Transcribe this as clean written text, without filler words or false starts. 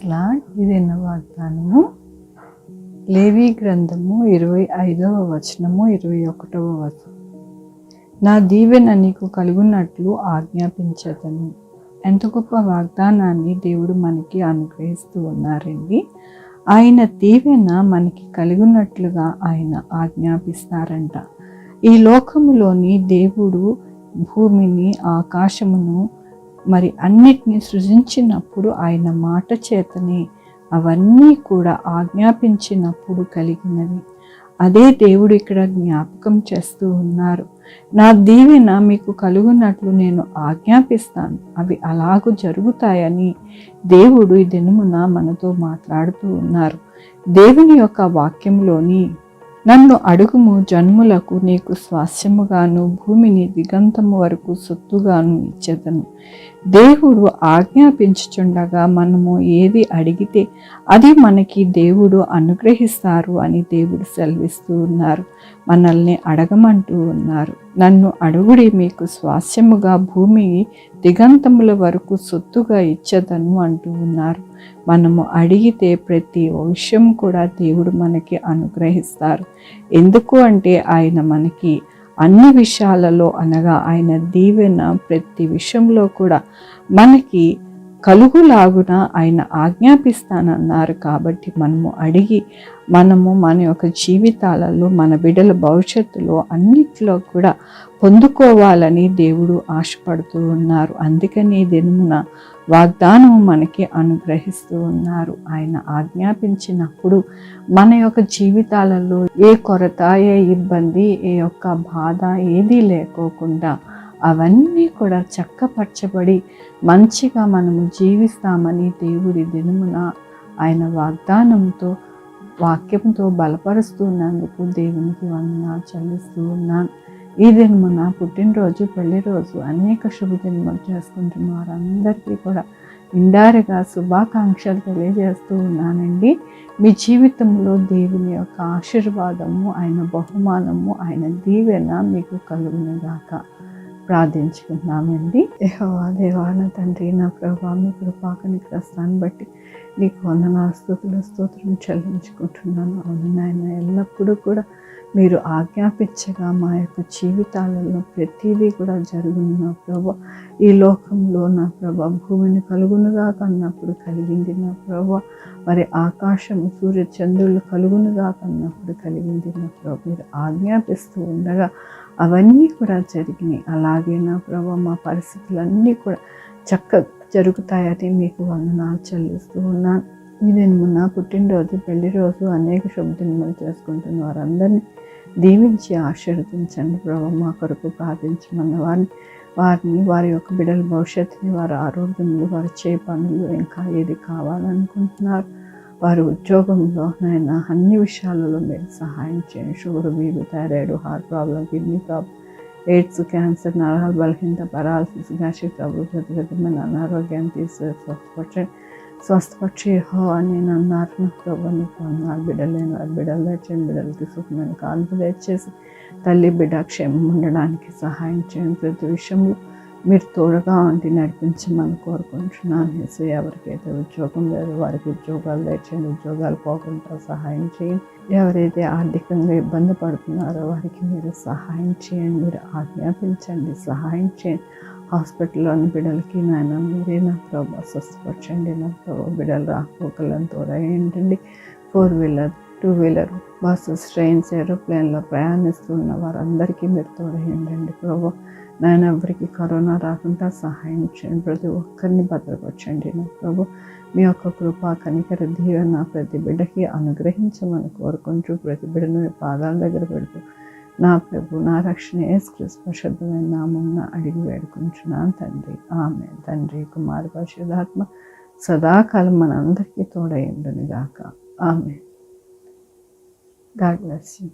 Praise lord. ఇదైన వాగ్దానము లేవి గ్రంథము 25వ వచనము 21వ వచనం. నా దీవెన నీకు కలుగునట్లు ఆజ్ఞాపించదను. ఎంత గొప్ప వాగ్దానాన్ని దేవుడు మనకి అనుగ్రహిస్తూ ఉన్నారండి. ఆయన దీవెన మనకి కలుగునట్లుగా ఆయన ఆజ్ఞాపిస్తారంట. ఈ లోకములోని దేవుడు భూమిని, ఆకాశమును మరి అన్నిటినీ సృజించినప్పుడు ఆయన మాట చేతనే అవన్నీ కూడా ఆజ్ఞాపించినప్పుడు కలిగినవి. అదే దేవుడు ఇక్కడ జ్ఞాపకం చేస్తూ ఉన్నారు. నా దీవెన మీకు కలుగునట్లు నేను ఆజ్ఞాపిస్తాను, అవి అలాగూ జరుగుతాయని దేవుడు ఈ దినమున మనతో మాట్లాడుతూ ఉన్నారు. దేవుని యొక్క వాక్యంలోని నన్ను అడుగుము, జన్ములకు నీకు స్వాస్యముగాను భూమిని దిగంతము వరకు సొత్తుగాను ఇచ్చేదను. దేవుడు ఆజ్ఞాపించుచుండగా మనము ఏది అడిగితే అది మనకి దేవుడు అనుగ్రహిస్తారు అని దేవుడు సెలవిస్తూ ఉన్నారు. మనల్ని అడగమంటూ ఉన్నారు. నన్ను అడుగుడి, మీకు స్వాస్యముగా భూమి దిగంతముల వరకు సొత్తుగా ఇచ్చేదను అంటూ ఉన్నారు. మనము అడిగితే ప్రతి విషయం కూడా దేవుడు మనకి అనుగ్రహిస్తారు. ఎందుకు అంటే ఆయన మనకి అన్ని విషయాలలో అనగా ఆయన దీవెన ప్రతి విషయంలో కూడా మనకి కలుగులాగున ఆయన ఆజ్ఞాపిస్తానన్నారు. కాబట్టి మనము అడిగి మన యొక్క జీవితాలలో మన బిడ్డల భవిష్యత్తులో అన్నిట్లో కూడా పొందుకోవాలని దేవుడు ఆశపడుతూ ఉన్నారు. అందుకని దినమున వాగ్దానం మనకి అనుగ్రహిస్తూ ఉన్నారు. ఆయన ఆజ్ఞాపించినప్పుడు మన యొక్క జీవితాలలో ఏ కొరత, ఏ ఇబ్బంది, ఏ యొక్క బాధ ఏదీ లేకోకుండా అవన్నీ కూడా చక్కపరచబడి మంచిగా మనము జీవిస్తామని దేవుడి దినమున ఆయన వాక్యంతో బలపరుస్తున్నందుకు దేవునికి వందనాలు చెల్లిస్తూ ఉన్నాను. ఈ దినమున పుట్టినరోజు, పెళ్లి రోజు, అనేక శుభదినములు చేసుకుంటున్న వారందరికీ కూడా నిండారుగా శుభాకాంక్షలు తెలియజేస్తూ ఉన్నానండి. మీ జీవితంలో దేవుని యొక్క ఆశీర్వాదము, ఆయన బహుమానము, ఆయన దీవెన మీకు కలుగునుగాక ప్రార్థించుకున్నామండి. యెహోవా దేవా, నా తండ్రి, నా ప్రభువా, మీ కృపాకనికరాన్ని బట్టి నీకు వందనాలు, స్తోత్రం చెల్లించుకుంటున్నాను. అవును నాయన, ఎల్లప్పుడూ కూడా మీరు ఆజ్ఞాపించగా మా యొక్క జీవితాలలో ప్రతిదీ కూడా జరుగును నా ప్రభు. ఈ లోకంలో నా ప్రభు భూమిని కలుగునుగా కన్నప్పుడు కలిగింది నా ప్రభు. మరి ఆకాశము, సూర్య చంద్రులు కలుగునుగా కన్నప్పుడు కలిగింది నా ప్రభు. మీరు ఆజ్ఞాపిస్తూ ఉండగా అవన్నీ కూడా జరిగినాయి. అలాగే నా ప్రభు మా పరిస్థితులన్నీ కూడా చక్కగా జరుగుతాయని మీకు వందనాలు చెల్లిస్తూ ఉన్నాను. నేను మొన్న పుట్టినరోజు, పెళ్లి రోజు, అనేక శుభదినములు చేసుకుంటున్న వారందరినీ దీవించి ఆశీర్వదించండి ప్రభు. మా కొరకు ప్రార్థించమన్న వారిని వారి యొక్క బిడ్డల భవిష్యత్తుని, వారి ఆరోగ్యములు, వారి చేయ పనులు, ఇంకా ఏది కావాలనుకుంటున్నారు వారి ఉద్యోగంలో నైనా అన్ని విషయాలలో మీరు సహాయం చేయండి. Sugar, BP, thyroid, heart problem, kidney problem, AIDS, cancer, నరాల బలహీనత, పారాలసిస్, గ్యాస్ట్రిక్ ట్రబుల్, ప్రతివిధమైన అనారోగ్యాన్ని తీసి స్వస్థపరిచి అని నేను అన్నారు నా ప్రభు. నీకు అన్నారు బిడ్డలేని వారు బిడ్డలు తెచ్చండి, బిడ్డలకి సుఖమైన కాన్పు తెచ్చేసి తల్లి బిడ్డ క్షేమం ఉండడానికి సహాయం చేయండి. ప్రతి విషయంలో మీరు తోడుగా ఉండి నడిపించమని కోరుకుంటున్నాను. ఎవరికైతే ఉద్యోగం లేదు వారికి ఉద్యోగాలు తెచ్చండి, ఉద్యోగాలు పోకుండా సహాయం చేయండి. ఎవరైతే ఆర్థికంగా ఇబ్బంది పడుతున్నారో వారికి మీరు సహాయం చేయండి, మీరు ఆజ్ఞాపించండి, సహాయం చేయండి. హాస్పిటల్లోని బిడ్డలకి నాయన మీరే నా ప్రభు స్వస్థపరచండి. నా ప్రభు బిడ్డలు రాకపోకలను తోడేయండి. 4-వీలర్, 2-వీలర్, బస్సెస్, ట్రైన్స్, ఏరోప్లేన్లో ప్రయాణిస్తున్న వారందరికీ మీరు తోడేయండి ప్రభు. నాయన ఎవరికి కరోనా రాకుండా సహాయం చేయండి. ప్రతి ఒక్కరిని భద్రపరచండి నా ప్రభు. మీ యొక్క కృపా కనికర దీవెన ప్రతి బిడ్డకి అనుగ్రహించమని కోరుకుంటూ ప్రతి బిడ్డను మీ పాదాల దగ్గర పెడుతూ నా ప్రభు, నా రక్షణ యేసుక్రీస్తు పరిశుద్ధమైన నామమున అడిగి వేడుకుంటున్నాను తండ్రి. ఆమేన్. తండ్రి, కుమార, పరిశుద్ధాత్మ సదాకాలం మనందరికీ తోడై ఉండును గాక. ఆమేన్. God bless you.